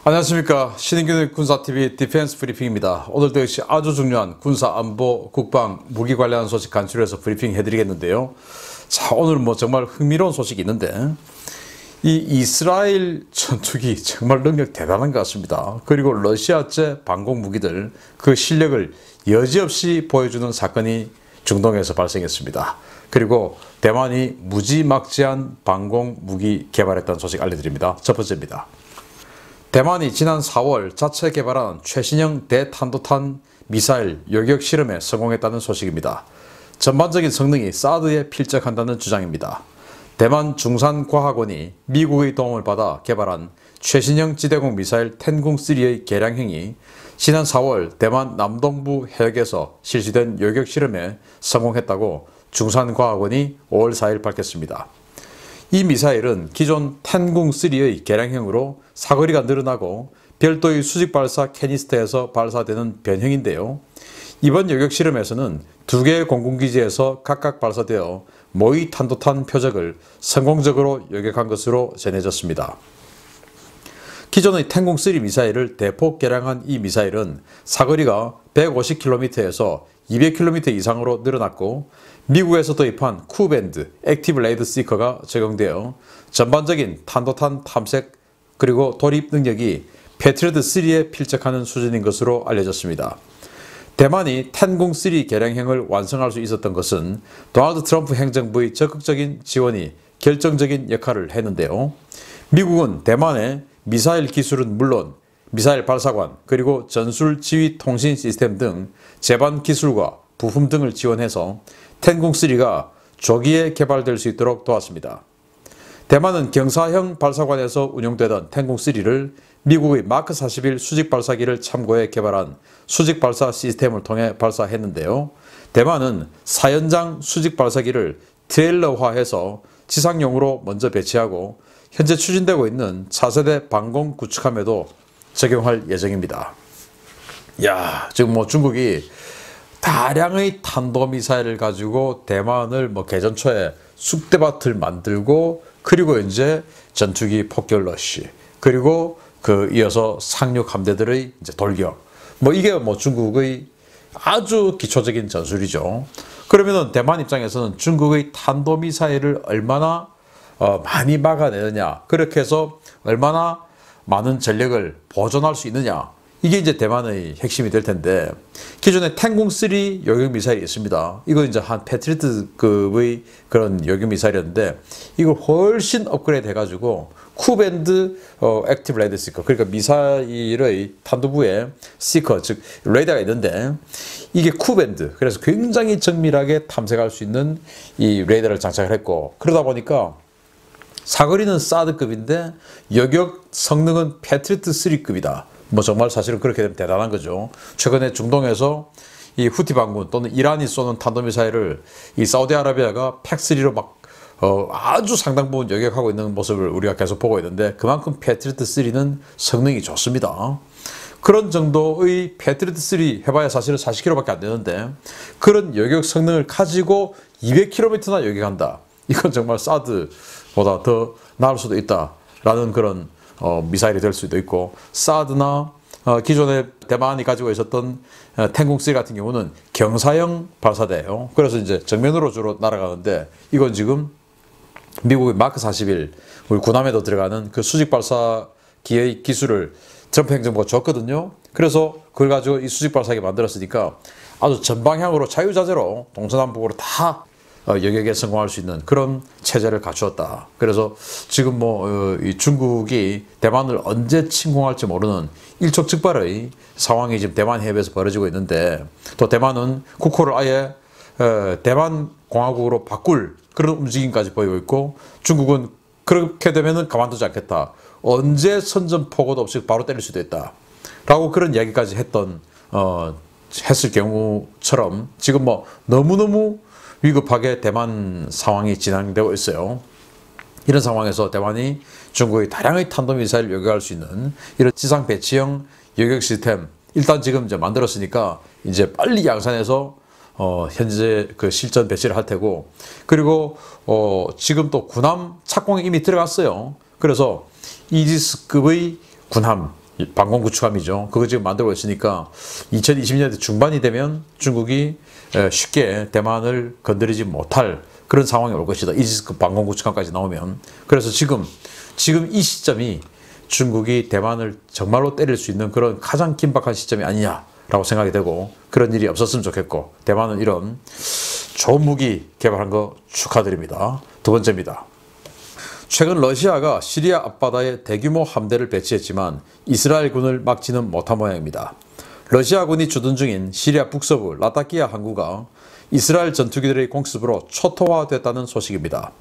안녕하십니까. 신인균의 군사TV 디펜스 브리핑입니다. 오늘도 역시 아주 중요한 군사 안보, 국방, 무기 관련한 소식 간추려서 브리핑 해드리겠는데요. 자, 오늘 정말 흥미로운 소식이 있는데, 이 이스라엘 전투기 정말 능력 대단한 것 같습니다. 그리고 러시아제 방공 무기들 그 실력을 여지없이 보여주는 사건이 중동에서 발생했습니다. 그리고 대만이 무지막지한 방공 무기 개발했다는 소식 알려드립니다. 첫 번째입니다. 대만이 지난 4월 자체 개발한 최신형 대탄도탄 미사일 요격 실험에 성공했다는 소식입니다. 전반적인 성능이 사드에 필적한다는 주장입니다. 대만 중산과학원이 미국의 도움을 받아 개발한 최신형 지대공 미사일 텐궁3의 개량형이 지난 4월 대만 남동부 해역에서 실시된 요격 실험에 성공했다고 중산과학원이 5월 4일 밝혔습니다. 이 미사일은 기존 텐궁3의 개량형으로 사거리가 늘어나고 별도의 수직발사 캐니스터에서 발사되는 변형인데요. 이번 요격 실험에서는 두 개의 공군기지에서 각각 발사되어 모의 탄도탄 표적을 성공적으로 요격한 것으로 전해졌습니다. 기존의 텐궁3 미사일을 대폭 개량한 이 미사일은 사거리가 150km에서 200km 이상으로 늘어났고 미국에서 도입한 쿠밴드 액티브 레이더 시커가 적용되어 전반적인 탄도탄 탐색 그리고 돌입 능력이 패트리어트3에 필적하는 수준인 것으로 알려졌습니다. 대만이 텐궁3 개량형을 완성할 수 있었던 것은 도널드 트럼프 행정부의 적극적인 지원이 결정적인 역할을 했는데요. 미국은 대만의 미사일 기술은 물론 미사일 발사관 그리고 전술 지휘 통신 시스템 등 제반 기술과 부품 등을 지원해서 텐궁3가 조기에 개발될 수 있도록 도왔습니다. 대만은 경사형 발사관에서 운용되던 텐궁3를 미국의 마크 41 수직 발사기를 참고해 개발한 수직 발사 시스템을 통해 발사했는데요. 대만은 4연장 수직 발사기를 트레일러화해서 지상용으로 먼저 배치하고 현재 추진되고 있는 차세대 방공 구축함에도 적용할 예정입니다. 지금 중국이 다량의 탄도미사일을 가지고 대만을 개전 초에 쑥대밭을 만들고 그리고 이제 전투기 폭격 러쉬 그리고 이어서 상륙 함대들의 이제 돌격 이게 중국의 아주 기초적인 전술이죠. 그러면은 대만 입장에서는 중국의 탄도미사일을 얼마나 많이 막아내느냐, 그렇게 해서 얼마나 많은 전력을 보존할 수 있느냐, 이게 이제 대만의 핵심이 될 텐데, 기존에 텐궁3 요격 미사일이 있습니다. 이거 이제 한 패트리어트급의 그런 요격 미사일이었는데, 이걸 훨씬 업그레이드 해가지고, 쿠밴드 액티브 레이더 시커, 그러니까 미사일의 탄도부에 시커, 즉 레이더가 있는데, 이게 쿠밴드, 그래서 굉장히 정밀하게 탐색할 수 있는 이 레이더를 장착을 했고, 그러다 보니까 사거리는 사드급인데 요격 성능은 패트리어트3급이다. 정말 사실은 그렇게 되면 대단한 거죠. 최근에 중동에서 이 후티 반군 또는 이란이 쏘는 탄도미사일을 이 사우디아라비아가 팩3로 아주 상당 부분 요격하고 있는 모습을 우리가 계속 보고 있는데, 그만큼 패트리어트3는 성능이 좋습니다. 그런 정도의 패트리어트3 해봐야 사실은 40km밖에 안 되는데, 그런 요격 성능을 가지고 200km나 요격한다. 이건 정말 사드보다 더 나을 수도 있다라는 그런 미사일이 될 수도 있고, 사드나 기존에 대만이 가지고 있었던 텐궁3 같은 경우는 경사형 발사대예요. 그래서 이제 정면으로 주로 날아가는데, 이건 지금 미국의 마크 41 우리 군함에도 들어가는 그 수직 발사기의 기술을 트럼프 행정부가 줬거든요. 그래서 그걸 가지고 이 수직 발사기 만들었으니까 아주 전방향으로 자유자재로 동서남북으로 다 여격에 성공할 수 있는 그런 체제를 갖추었다. 그래서 지금 이 중국이 대만을 언제 침공할지 모르는 일촉즉발의 상황이 지금 대만 해협에서 벌어지고 있는데, 또 대만은 국호를 아예 대만 공화국으로 바꿀 그런 움직임까지 보이고 있고, 중국은 그렇게 되면은 가만두지 않겠다. 언제 선전포고도 없이 바로 때릴 수도 있다. 라고 그런 이야기까지 했을 경우처럼 지금 너무너무 위급하게 대만 상황이 진행되고 있어요. 이런 상황에서 대만이 중국의 다량의 탄도미사일을 요격할 수 있는 이런 지상 배치형 요격 시스템 일단 지금 이제 만들었으니까 이제 빨리 양산해서 현재 그 실전 배치를 할 테고, 그리고 지금 또 군함 착공이 이미 들어갔어요. 그래서 이지스급의 군함 방공 구축함이죠. 그거 지금 만들고 있으니까 2020년대 중반이 되면 중국이 쉽게 대만을 건드리지 못할 그런 상황이 올 것이다. 이지스급 방공 구축함까지 나오면. 그래서 지금 이 시점이 중국이 대만을 정말로 때릴 수 있는 그런 가장 긴박한 시점이 아니냐라고 생각이 되고, 그런 일이 없었으면 좋겠고, 대만은 이런 좋은 무기 개발한 거 축하드립니다. 두 번째입니다. 최근 러시아가 시리아 앞바다에 대규모 함대를 배치했지만 이스라엘군을 막지는 못한 모양입니다. 러시아군이 주둔 중인 시리아 북서부 라타키아 항구가 이스라엘 전투기들의 공습으로 초토화됐다는 소식입니다.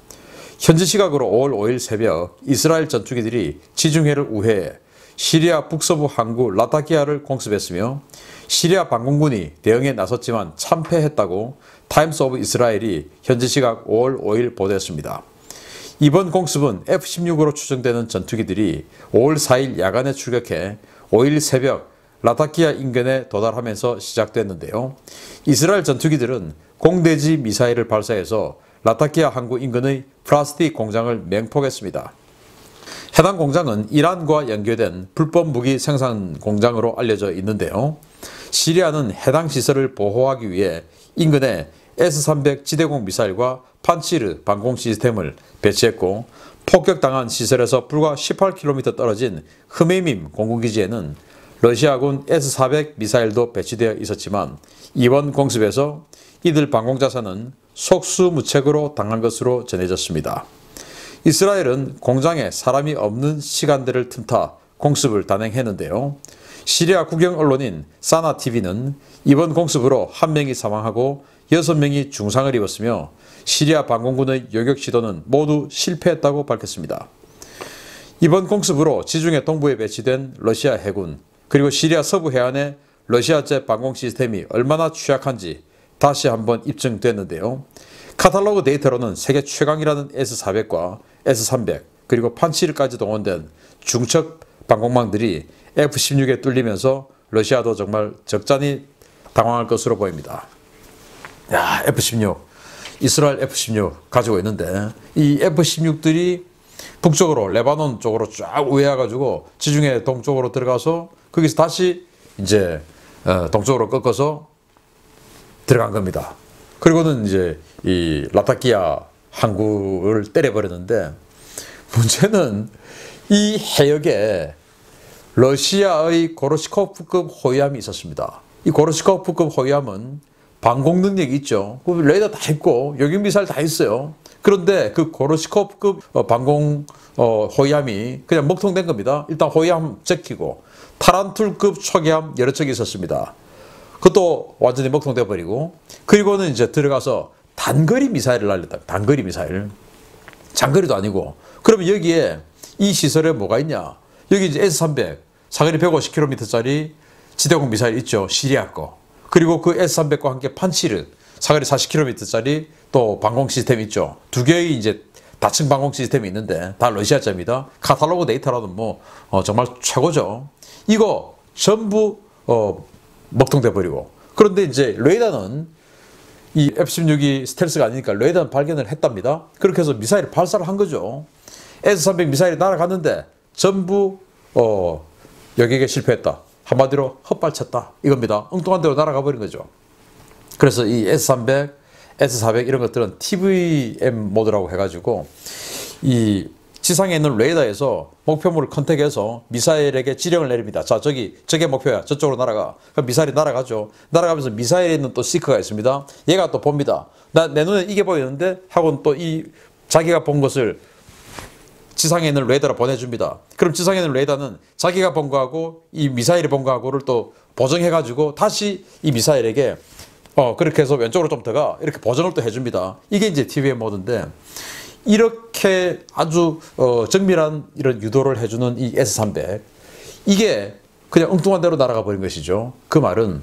현지 시각으로 5월 5일 새벽 이스라엘 전투기들이 지중해를 우회해 시리아 북서부 항구 라타키아를 공습했으며 시리아 방공군이 대응에 나섰지만 참패했다고 타임스 오브 이스라엘이 현지 시각 5월 5일 보도했습니다. 이번 공습은 F-16으로 추정되는 전투기들이 5월 4일 야간에 출격해 5일 새벽 라타키아 인근에 도달하면서 시작됐는데요. 이스라엘 전투기들은 공대지 미사일을 발사해서 라타키아 항구 인근의 플라스틱 공장을 맹폭했습니다. 해당 공장은 이란과 연계된 불법 무기 생산 공장으로 알려져 있는데요. 시리아는 해당 시설을 보호하기 위해 인근에 S-300 지대공 미사일과 판치르 방공 시스템을 배치했고, 폭격당한 시설에서 불과 18km 떨어진 흐메임임 공군기지에는 러시아군 S-400 미사일도 배치되어 있었지만 이번 공습에서 이들 방공자산은 속수무책으로 당한 것으로 전해졌습니다. 이스라엘은 공장에 사람이 없는 시간대를 틈타 공습을 단행했는데요. 시리아 국영 언론인 사나TV는 이번 공습으로 1명이 사망하고 6명이 중상을 입었으며 시리아 방공군의 요격 시도는 모두 실패했다고 밝혔습니다. 이번 공습으로 지중해 동부에 배치된 러시아 해군, 그리고 시리아 서부 해안의 러시아제 방공 시스템이 얼마나 취약한지 다시 한번 입증됐는데요. 카탈로그 데이터로는 세계 최강이라는 S-400과 S-300 그리고 판치르까지 동원된 중첩 방공망들이 F-16에 뚫리면서 러시아도 정말 적잖이 당황할 것으로 보입니다. 야, F-16, 이스라엘 F-16 가지고 있는데 이 F-16들이 북쪽으로 레바논 쪽으로 쫙 우회해가지고 지중해 동쪽으로 들어가서 거기서 다시 이제 동쪽으로 꺾어서 들어간 겁니다. 그리고는 이제 이 라타키아 항구를 때려버렸는데, 문제는 이 해역에 러시아의 고르시코프급 호위함이 있었습니다. 이 고르시코프급 호위함은 방공 능력이 있죠. 레이더 다 있고 요격미사일 다 있어요. 그런데 그 고르시코프급 방공 호위함이 그냥 먹통된 겁니다. 일단 호위함 제키고 타란툴급 초기함 여러 척이 있었습니다. 그것도 완전히 먹통돼 버리고, 그리고는 이제 들어가서 단거리 미사일을 날렸다. 단거리 미사일. 장거리도 아니고. 그러면 여기에 이 시설에 뭐가 있냐? 여기 이제 S-300 사거리 150km짜리 지대공 미사일 있죠. 시리아 거. 그리고 그 S-300과 함께 판치르 사거리 40km짜리 또 방공 시스템 있죠. 두 개의 이제 다층 방공 시스템이 있는데 다 러시아제입니다. 카탈로그 데이터라는 뭐 정말 최고죠. 이거 전부 먹통돼 버리고, 그런데 이제 레이더는 이 F-16이 스텔스가 아니니까 레이더는 발견을 했답니다. 그렇게 해서 미사일 발사를 한 거죠. S-300 미사일이 날아갔는데 전부 여기에 실패했다. 한마디로 헛발쳤다 이겁니다. 엉뚱한 데로 날아가 버린 거죠. 그래서 이 S-300, S-400 이런 것들은 TVM 모드라고 해가지고 이 지상에 있는 레이더에서 목표물을 컨택해서 미사일에게 지령을 내립니다. 자, 저게 목표야. 저쪽으로 날아가. 그럼 미사일이 날아가죠. 날아가면서 미사일에 있는 또 시커가 있습니다. 얘가 또 봅니다. 내 눈에 이게 보이는데 하고는 또 이 자기가 본 것을 지상에 있는 레이더로 보내줍니다. 그럼 지상에 있는 레이더는 자기가 본 거하고 이 미사일이 본 거하고를 또 보정해가지고 다시 이 미사일에게 그렇게 해서 왼쪽으로 좀 더 가. 이렇게 보정을 또 해줍니다. 이게 이제 TVM 모드인데, 이렇게 아주 정밀한 이런 유도를 해주는 이 S-300, 이게 그냥 엉뚱한 데로 날아가 버린 것이죠. 그 말은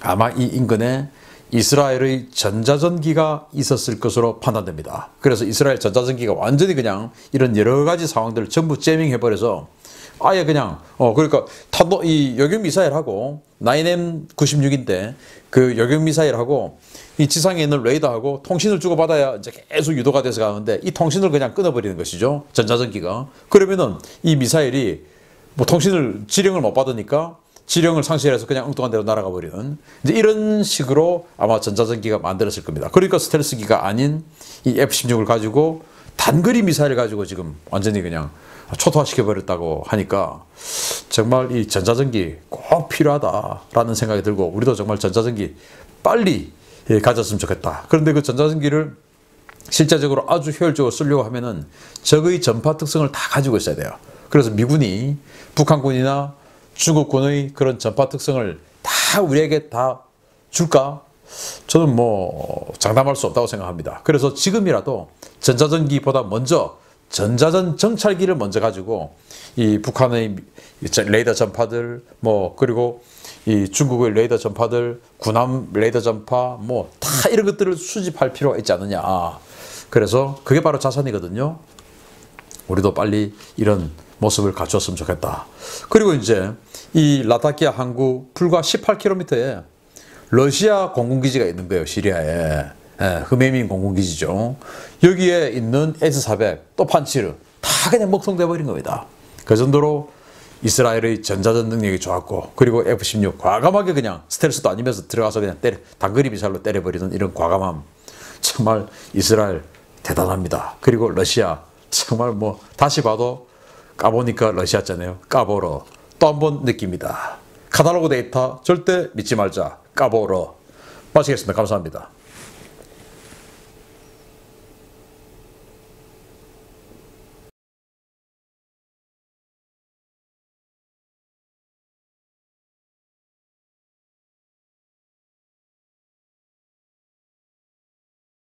아마 이 인근에 이스라엘의 전자전기가 있었을 것으로 판단됩니다. 그래서 이스라엘 전자전기가 완전히 그냥 이런 여러 가지 상황들을 전부 재밍해버려서 아예 그냥 그러니까 이 요격미사일하고 9M96인데 그 요격미사일하고 이 지상에 있는 레이더하고 통신을 주고받아야 이제 계속 유도가 돼서 가는데 이 통신을 그냥 끊어버리는 것이죠. 전자전기가. 그러면은 이 미사일이 뭐 통신을 지령을 못 받으니까 지령을 상실해서 그냥 엉뚱한 데로 날아가 버리는 이제 이런 식으로 아마 전자전기가 만들었을 겁니다. 그러니까 스텔스기가 아닌 이 F-16을 가지고 단거리 미사일을 가지고 지금 완전히 그냥 초토화시켜 버렸다고 하니까 정말 이 전자전기 꼭 필요하다라는 생각이 들고 우리도 정말 전자전기 빨리 가졌으면 좋겠다. 그런데 그 전자전기를 실제적으로 아주 효율적으로 쓰려고 하면은 적의 전파 특성을 다 가지고 있어야 돼요. 그래서 미군이 북한군이나 중국군의 그런 전파 특성을 다 우리에게 다 줄까? 저는 뭐 장담할 수 없다고 생각합니다. 그래서 지금이라도 전자전기보다 먼저 전자전 정찰기를 먼저 가지고 이 북한의 레이더 전파들 뭐 그리고 이 중국의 레이더 전파들 군함 레이더 전파 뭐 다 이런 것들을 수집할 필요가 있지 않느냐. 그래서 그게 바로 자산이거든요. 우리도 빨리 이런 모습을 갖췄으면 좋겠다. 그리고 이제 이 라타키아 항구 불과 18km에 러시아 공군기지가 있는 거예요. 시리아에. 흐메민 공군기지죠. 여기에 있는 S-400, 또 판치르 다 그냥 먹통돼 버린 겁니다. 그 정도로 이스라엘의 전자전 능력이 좋았고 그리고 F-16 과감하게 그냥 스텔스도 아니면서 들어가서 그냥 단거리 미사일로 때려버리는 이런 과감함 정말 이스라엘 대단합니다. 그리고 러시아 정말 뭐 다시 봐도 까보니까 러시아잖아요. 까보러 또 한 번 느낍니다. 카탈로그 데이터 절대 믿지 말자. 까보러 마치겠습니다. 감사합니다.